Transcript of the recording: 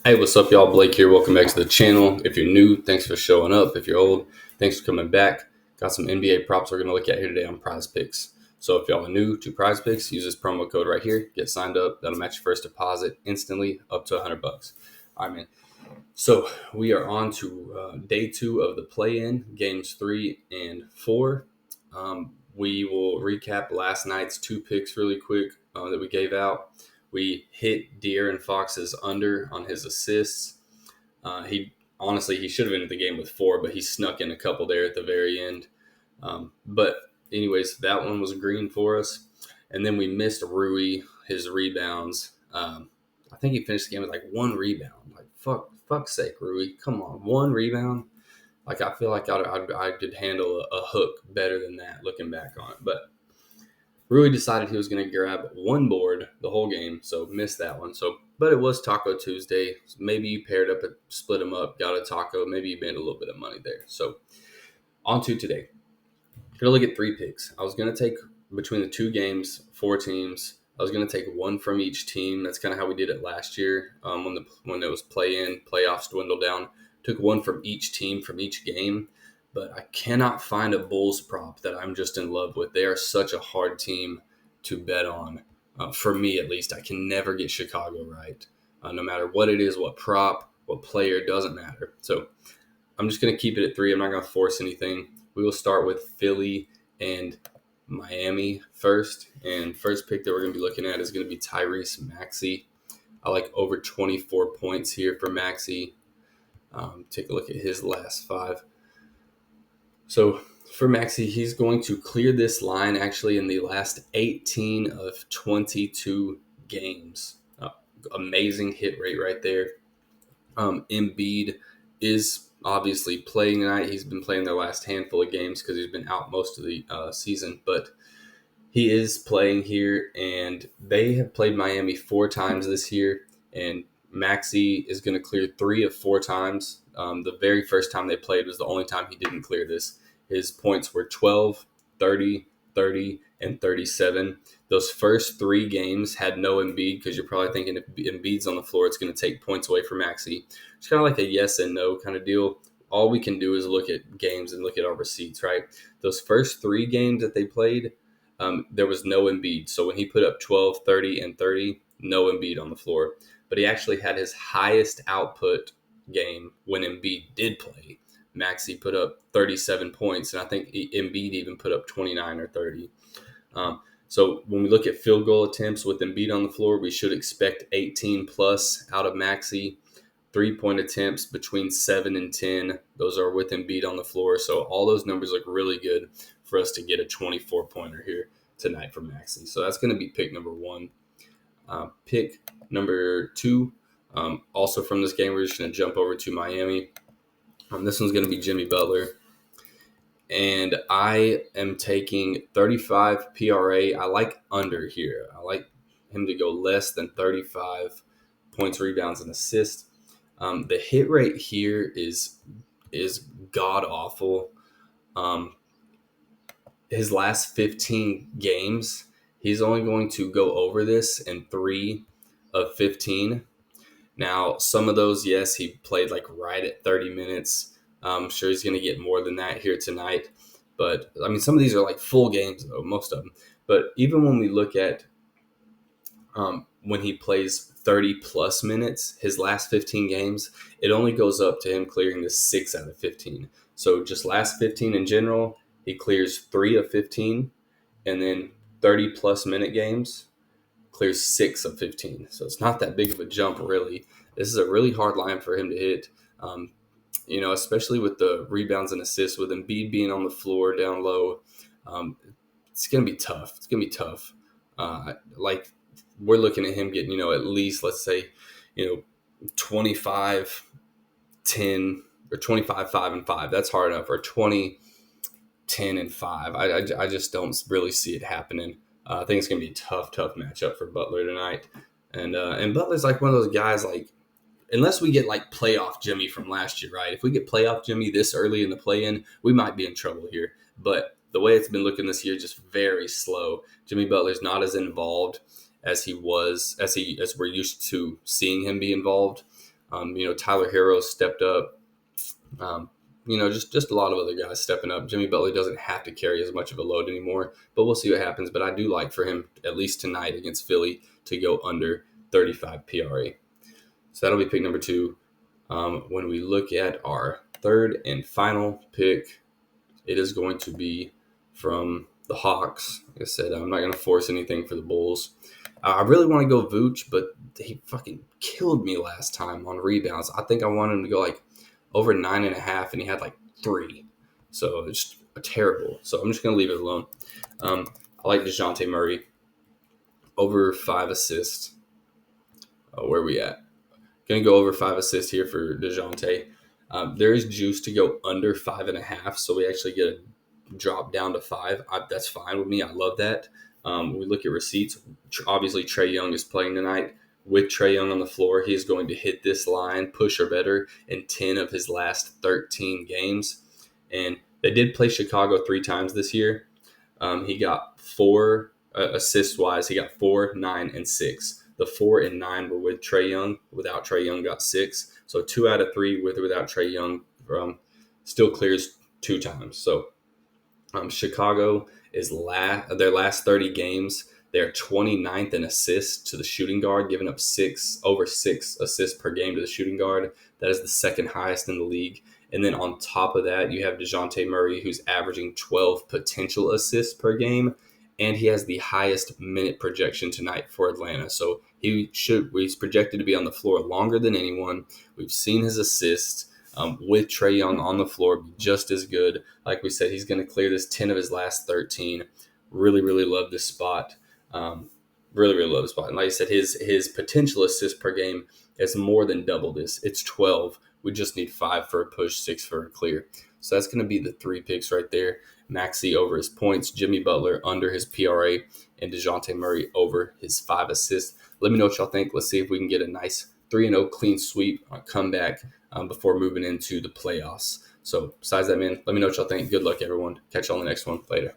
Hey, what's up, y'all? Blake here. Welcome back to the channel. If you're new, thanks for showing up. If you're old, thanks for coming back. Got some NBA props we're going to look at here today on PrizePicks. So if y'all are new to PrizePicks, use this promo code right here. Get signed up. That'll match your first deposit instantly up to $100. All right, man. So we are on to day two of the play-in, games 3 and 4. We will recap last night's two picks really quick that we gave out. We hit De'Aaron Fox's under on his assists. He should have ended the game with 4, but he snuck in a couple there at the very end. But anyways, that one was green for us. And then we missed Rui, his rebounds. I think he finished the game with like 1 rebound. Like, fuck's sake, Rui. Come on, 1 rebound. Like, I feel like I could handle a hook better than that looking back on it. But Rui decided he was going to grab 1 board the whole game, so missed that one. But it was Taco Tuesday. So maybe you paired up and split them up, got a taco. Maybe you made a little bit of money there. So on to today. Going to look at 3 picks. I was going to take between the 2 games, 4 teams. I was going to take 1 from each team. That's kind of how we did it last year when it was play-in, playoffs dwindled down. Took 1 from each team from each game. But I cannot find a Bulls prop that I'm just in love with. They are such a hard team to bet on. For me, at least, I can never get Chicago right. No matter what it is, what prop, what player, doesn't matter. So I'm just going to keep it at 3. I'm not going to force anything. We will start with Philly and Miami first. And first pick that we're going to be looking at is going to be Tyrese Maxey. I like over 24 points here for Maxey. Take a look at his last 5. So for Maxey, he's going to clear this line actually in the last 18 of 22 games. Amazing hit rate right there. Embiid is obviously playing tonight. He's been playing their last handful of games because he's been out most of the season, but he is playing here, and they have played Miami 4 times this year, and Maxey is going to clear 3 of 4 times. The very first time they played was the only time he didn't clear this. His points were 12, 30, 30, and 37. Those first 3 games had no Embiid because you're probably thinking if Embiid's on the floor, it's going to take points away from Maxey. It's kind of like a yes and no kind of deal. All we can do is look at games and look at our receipts, right? Those first 3 games that they played, there was no Embiid. So when he put up 12, 30, and 30, no Embiid on the floor. But he actually had his highest output game when Embiid did play. Maxey put up 37 points, and I think Embiid even put up 29 or 30. So when we look at field goal attempts with Embiid on the floor, we should expect 18 plus out of Maxey. 3-point attempts between 7 and 10. Those are with Embiid on the floor. So all those numbers look really good for us to get a 24-pointer here tonight from Maxey. So that's going to be pick number 1. Pick number 2, also from this game, we're just going to jump over to Miami. This one's going to be Jimmy Butler. And I am taking 35 PRA. I like under here. I like him to go less than 35 points, rebounds, and assists. The hit rate here is god awful. His last 15 games, he's only going to go over this in 3 of 15. Now, some of those, yes, he played like right at 30 minutes. I'm sure he's going to get more than that here tonight. But, I mean, some of these are like full games, though, most of them. But even when we look at when he plays 30-plus minutes, his last 15 games, it only goes up to him clearing the 6 out of 15. So just last 15 in general, he clears 3 of 15. And then 30-plus minute games, clears 6 of 15. So it's not that big of a jump, really. This is a really hard line for him to hit, especially with the rebounds and assists, with Embiid being on the floor down low. It's going to be tough. It's going to be tough. We're looking at him getting, at least, let's say, 25, 10, or 25, 5, and 5. That's hard enough. Or 20, 10, and 5. I just don't really see it happening. I think it's going to be a tough matchup for Butler tonight. And Butler's like one of those guys, like, unless we get like playoff Jimmy from last year, right? If we get playoff Jimmy this early in the play-in, we might be in trouble here. But the way it's been looking this year, just very slow. Jimmy Butler's not as involved as he was, as we're used to seeing him be involved. Tyler Hero stepped up. Um, just a lot of other guys stepping up. Jimmy Butler doesn't have to carry as much of a load anymore, but we'll see what happens. But I do like for him, at least tonight against Philly, to go under 35 PRA. So that'll be pick number 2. When we look at our third and final pick, it is going to be from the Hawks. Like I said, I'm not going to force anything for the Bulls. I really want to go Vooch, but he fucking killed me last time on rebounds. I think I wanted him to go like over 9.5, and he had like 3. So it's terrible. So I'm just going to leave it alone. I like DeJounte Murray over 5 assists. Where are we at? Going to go over 5 assists here for DeJounte. There is juice to go under 5.5, so we actually get a drop down to 5. That's fine with me. I love that. When we look at receipts, obviously Trae Young is playing tonight. With Trae Young on the floor, he is going to hit this line, push or better, in 10 of his last 13 games. And they did play Chicago 3 times this year. He got 4 assist-wise. He got 4, 9, and 6. The 4 and 9 were with Trae Young. Without Trae Young, got 6. So 2 out of 3 with or without Trae Young still clears 2 times. So Chicago is their last 30 games. They're 29th in assists to the shooting guard, giving up over 6 assists per game to the shooting guard. That is the second highest in the league. And then on top of that, you have DeJounte Murray, who's averaging 12 potential assists per game. And he has the highest minute projection tonight for Atlanta. So he's projected to be on the floor longer than anyone. We've seen his assists with Trae Young on the floor be just as good. Like we said, he's going to clear this 10 of his last 13. Really, really love this spot. Really, really love this spot. And like I said, his potential assists per game is more than double this. It's 12. We just need 5 for a push, 6 for a clear. So that's going to be the 3 picks right there. Maxey over his points, Jimmy Butler under his PRA, and DeJounte Murray over his 5 assists. Let me know what y'all think. Let's see if we can get a nice 3-0 clean sweep comeback before moving into the playoffs. So besides that, man, let me know what y'all think. Good luck, everyone. Catch y'all on the next one. Later.